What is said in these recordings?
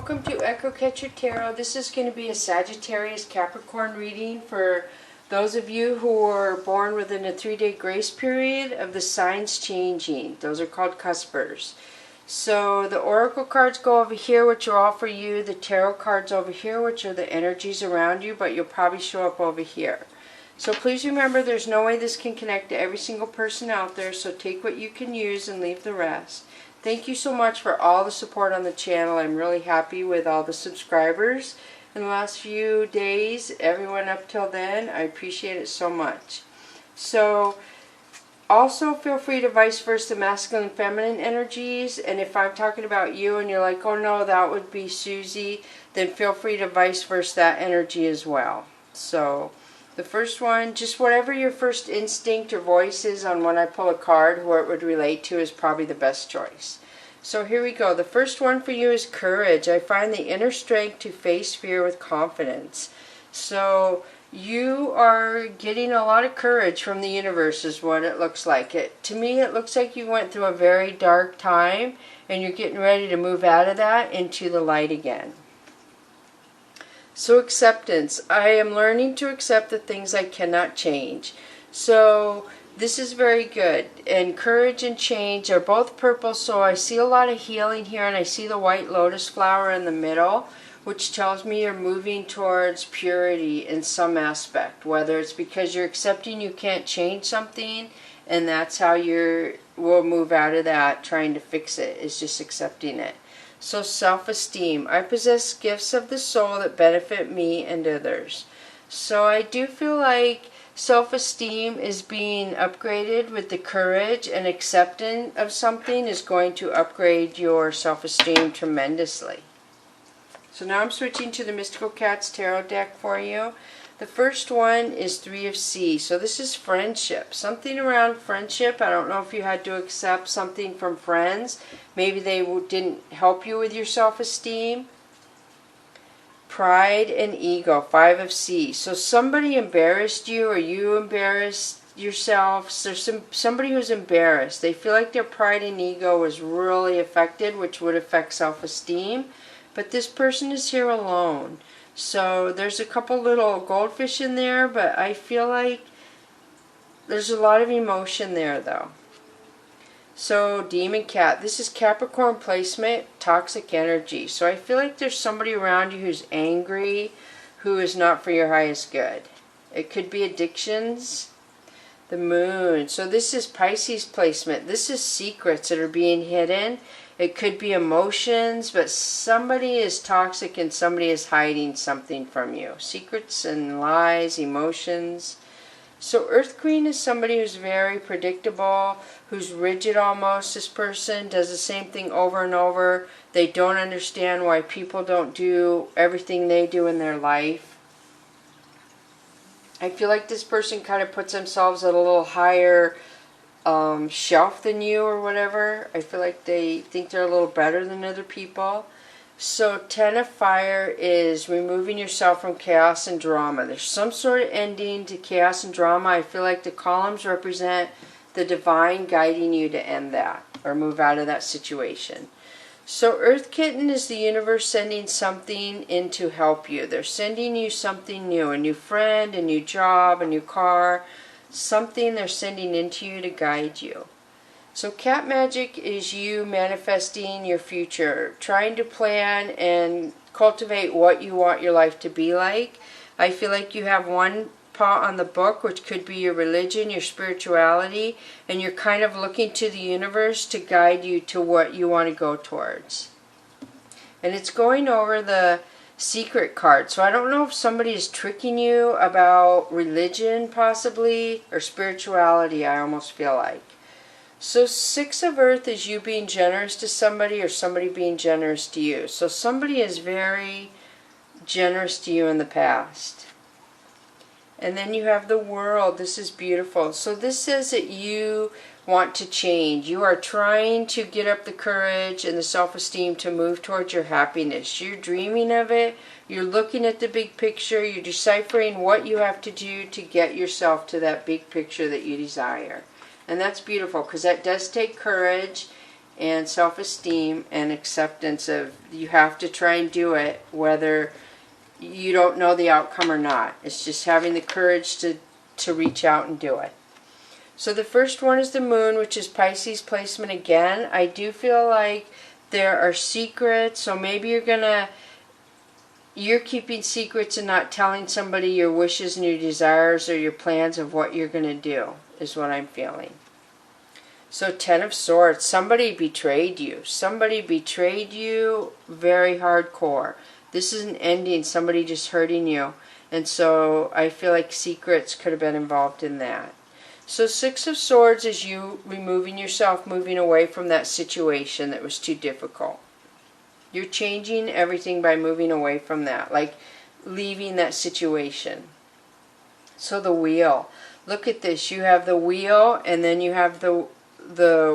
welcome to Echo Catcher Tarot. This is going to be a Sagittarius Capricorn reading for those of you who were born within a 3-day grace period of the signs changing. Those are called cuspers. So the oracle cards go over here, which are all for you. The tarot cards over here, which are the energies around you, but you'll probably show up over here. So please remember, there's no way this can connect to every single person out there, so take what you can use and leave the rest. Thank you so much for all the support on the channel. I'm really happy with all the subscribers in the last few days. Everyone up till then, I appreciate it so much. So also feel free to vice versa masculine and feminine energies. And if I'm talking about you and you're like, oh no, that would be Susie, then feel free to vice versa that energy as well. So the first one, just whatever your first instinct or voice is on when I pull a card, who it would relate to is probably the best choice. So here we go. The first one for you is courage. I find the inner strength to face fear with confidence. So you are getting a lot of courage from the universe is what it looks like. To me, it looks like you went through a very dark time and you're getting ready to move out of that into the light again. So acceptance. I am learning to accept the things I cannot change. So this is very good. And courage and change are both purple, so I see a lot of healing here, and I see the white lotus flower in the middle, which tells me you're moving towards purity in some aspect, whether it's because you're accepting you can't change something, and that's how we'll move out of that, trying to fix it, is just accepting it. So self-esteem. I possess gifts of the soul that benefit me and others. So I do feel like self-esteem is being upgraded with the courage, and acceptance of something is going to upgrade your self-esteem tremendously. So now I'm switching to the Mystical Cats Tarot deck for you. The first one is 3 of C. So this is friendship. Something around friendship. I don't know if you had to accept something from friends. Maybe they didn't help you with your self-esteem. Pride and ego. 5 of C. So somebody embarrassed you, or you embarrassed yourself. So there's somebody who's embarrassed. They feel like their pride and ego was really affected, which would affect self-esteem. But this person is here alone. So there's a couple little goldfish in there, but I feel like there's a lot of emotion there though. So Demon Cat, this is Capricorn placement, toxic energy. So I feel like there's somebody around you who's angry, who is not for your highest good. It could be addictions. The Moon, so this is Pisces placement. This is secrets that are being hidden. It could be emotions, but somebody is toxic and somebody is hiding something from you. Secrets and lies, emotions. So Earth Queen is somebody who's very predictable, who's rigid almost. This person does the same thing over and over. They don't understand why people don't do everything they do in their life. I feel like this person kind of puts themselves at a little higher shelf than you or whatever. I feel like they think they're a little better than other people. So 10 of Fire is removing yourself from chaos and drama. There's some sort of ending to chaos and drama. I feel like the columns represent the divine guiding you to end that or move out of that situation. So Earth Kitten is the universe sending something in to help you. They're sending you something new, a new friend, a new job, a new car, something they're sending into you to guide you. So Cat Magic is you manifesting your future, trying to plan and cultivate what you want your life to be like. I feel like you have one paw on the book, which could be your religion, your spirituality, and you're kind of looking to the universe to guide you to what you want to go towards. And it's going over the secret card. So I don't know if somebody is tricking you about religion possibly, or spirituality, I almost feel like. So 6 of Earth is you being generous to somebody, or somebody being generous to you. So somebody is very generous to you in the past. And then you have the World. This is beautiful. So this says that you want to change. You are trying to get up the courage and the self-esteem to move towards your happiness. You're dreaming of it. You're looking at the big picture. You're deciphering what you have to do to get yourself to that big picture that you desire. And that's beautiful, because that does take courage. and self-esteem and acceptance of you have to try and do it whether you don't know the outcome or not. It's just having the courage to reach out and do it. So the first one is the moon, which is Pisces placement again. I do feel like there are secrets, so maybe you're keeping secrets and not telling somebody your wishes and your desires or your plans of what you're going to do, is what I'm feeling. So 10 of Swords, somebody betrayed you. Somebody betrayed you very hardcore. This is an ending, somebody just hurting you. And so I feel like secrets could have been involved in that. So 6 of Swords is you removing yourself, moving away from that situation that was too difficult. You're changing everything by moving away from that, like leaving that situation. So the Wheel. Look at this. You have the Wheel and then you have the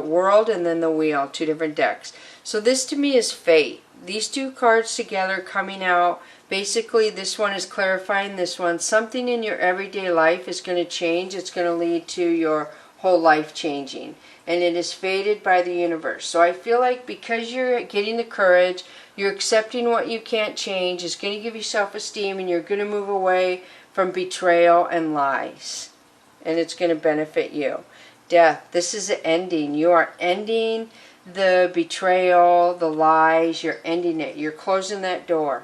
World and then the Wheel, 2 different decks. So this to me is fate. These 2 cards together coming out. Basically, this one is clarifying this one. Something in your everyday life is going to change. It's going to lead to your whole life changing. And it is fated by the universe. So I feel like because you're getting the courage, you're accepting what you can't change, it's going to give you self-esteem, and you're going to move away from betrayal and lies. And it's going to benefit you. Death. This is an ending. You are ending the betrayal, the lies. You're ending it. You're closing that door.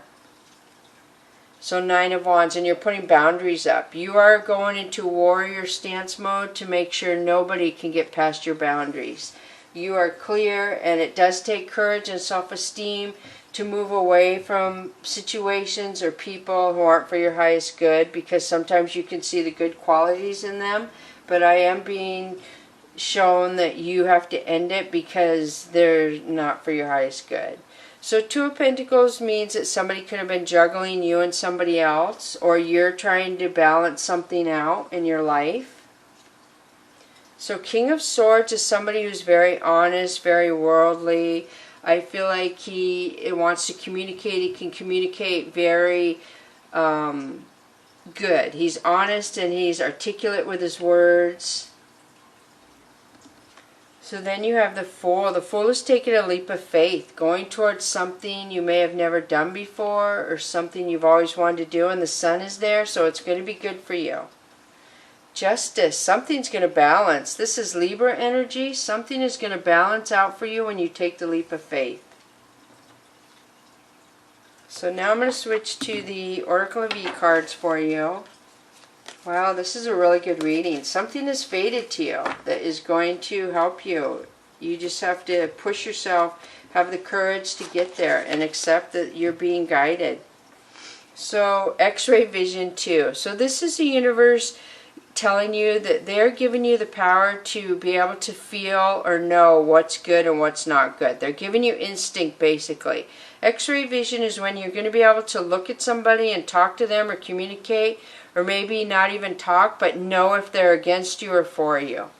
So 9 of Wands, and you're putting boundaries up. You are going into warrior stance mode to make sure nobody can get past your boundaries. You are clear, and it does take courage and self-esteem to move away from situations or people who aren't for your highest good, because sometimes you can see the good qualities in them, but I am being shown that you have to end it because they're not for your highest good. So 2 of Pentacles means that somebody could have been juggling you and somebody else, or you're trying to balance something out in your life. So King of Swords is somebody who's very honest, very worldly. I feel like he wants to communicate. He can communicate very good. He's honest and he's articulate with his words. So then you have the Fool. The Fool is taking a leap of faith, going towards something you may have never done before or something you've always wanted to do, and the Sun is there, so it's going to be good for you. Justice. Something's going to balance. This is Libra energy. Something is going to balance out for you when you take the leap of faith. So now I'm going to switch to the Oracle of E cards for you. Wow, this is a really good reading. Something is fated to you that is going to help you. You just have to push yourself, have the courage to get there, and accept that you're being guided. So, X-ray vision 2. So this is the universe telling you that they're giving you the power to be able to feel or know what's good and what's not good. They're giving you instinct, basically. X-ray vision is when you're going to be able to look at somebody and talk to them or communicate, or maybe not even talk, but know if they're against you or for you.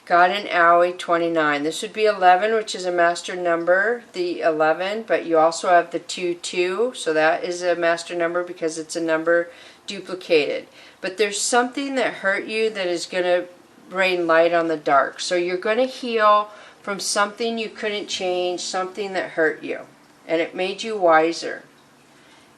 God and Owie 29. This would be 11, which is a master number, the 11, but you also have the 2-2, so that is a master number because it's a number duplicated. But there's something that hurt you that is going to rain light on the dark. So you're going to heal from something you couldn't change, something that hurt you, and it made you wiser.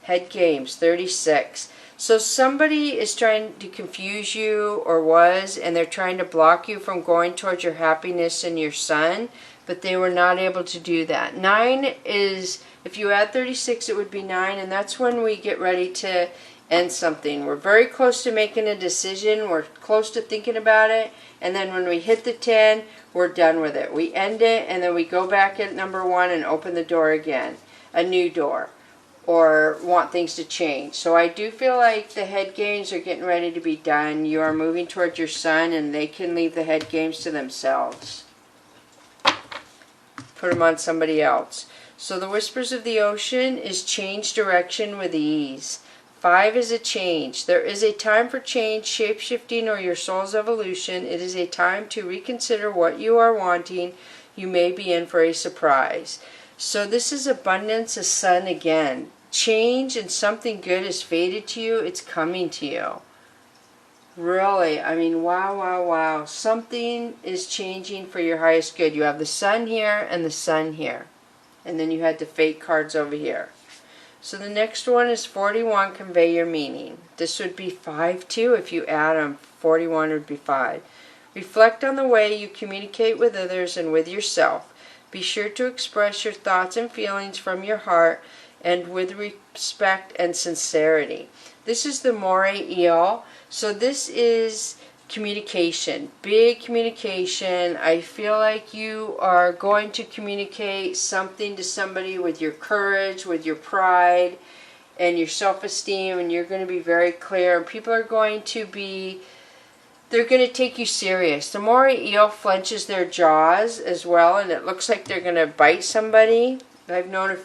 Head games 36. So somebody is trying to confuse you, or was, and they're trying to block you from going towards your happiness and your sun, but they were not able to do that. 9 is, if you add 36, it would be 9, and that's when we get ready to end something. We're very close to making a decision. We're close to thinking about it, and then when we hit the 10, we're done with it. We end it, and then we go back at number 1 and open the door again, a new door, or want things to change. So I do feel like the head games are getting ready to be done. You are moving towards your sun, and they can leave the head games to themselves. Put them on somebody else. So the Whispers of the Ocean is change direction with ease. 5 is a change. There is a time for change, shape-shifting, or your soul's evolution. It is a time to reconsider what you are wanting. You may be in for a surprise. So this is abundance, a sun again. Change and something good is fated to you. It's coming to you. Really, I mean, wow, wow, wow. Something is changing for your highest good. You have the sun here and the sun here. And then you had the fate cards over here. So the next one is 41, convey your meaning. This would be 5 too. If you add them, 41 would be 5. Reflect on the way you communicate with others and with yourself. Be sure to express your thoughts and feelings from your heart and with respect and sincerity. This is the moray eel. So this is communication, big communication. I feel like you are going to communicate something to somebody with your courage, with your pride, and your self-esteem, and you're going to be very clear. And people are going to be, they're going to take you serious. The moray eel flinches their jaws as well, and it looks like they're going to bite somebody. I've known a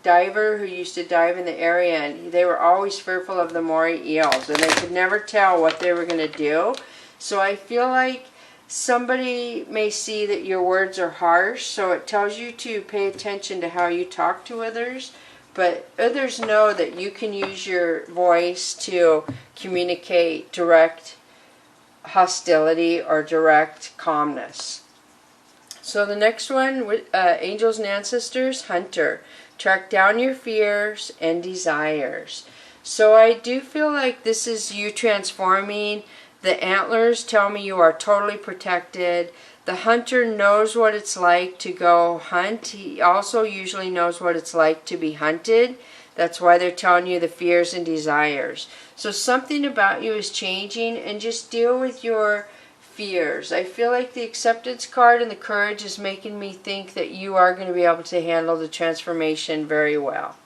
diver who used to dive in the area, and they were always fearful of the moray eels, and they could never tell what they were going to do. So I feel like somebody may see that your words are harsh, so it tells you to pay attention to how you talk to others. But others know that you can use your voice to communicate direct hostility or direct calmness. So the next one, angels and ancestors, hunter. Track down your fears and desires. So I do feel like this is you transforming. The antlers tell me you are totally protected. The hunter knows what it's like to go hunt. He also usually knows what it's like to be hunted. That's why they're telling you the fears and desires. So something about you is changing, and just deal with your fears. I feel like the acceptance card and the courage is making me think that you are going to be able to handle the transformation very well.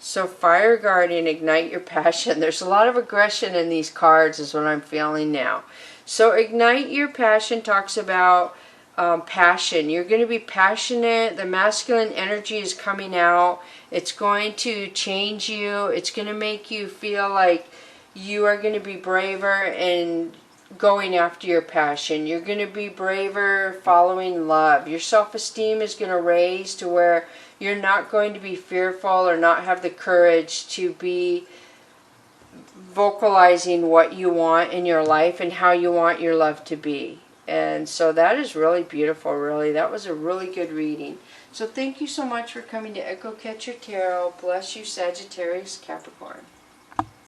So fire guardian, ignite your passion. There's a lot of aggression in these cards is what I'm feeling now. So ignite your passion talks about passion. You're going to be passionate. The masculine energy is coming out. It's going to change you. It's going to make you feel like you are going to be braver and going after your passion. You're going to be braver following love. Your self-esteem is going to raise to where you're not going to be fearful or not have the courage to be vocalizing what you want in your life and how you want your love to be. And so that is really beautiful, really. That was a really good reading. So thank you so much for coming to Echo Catcher Tarot. Bless you, Sagittarius, Capricorn.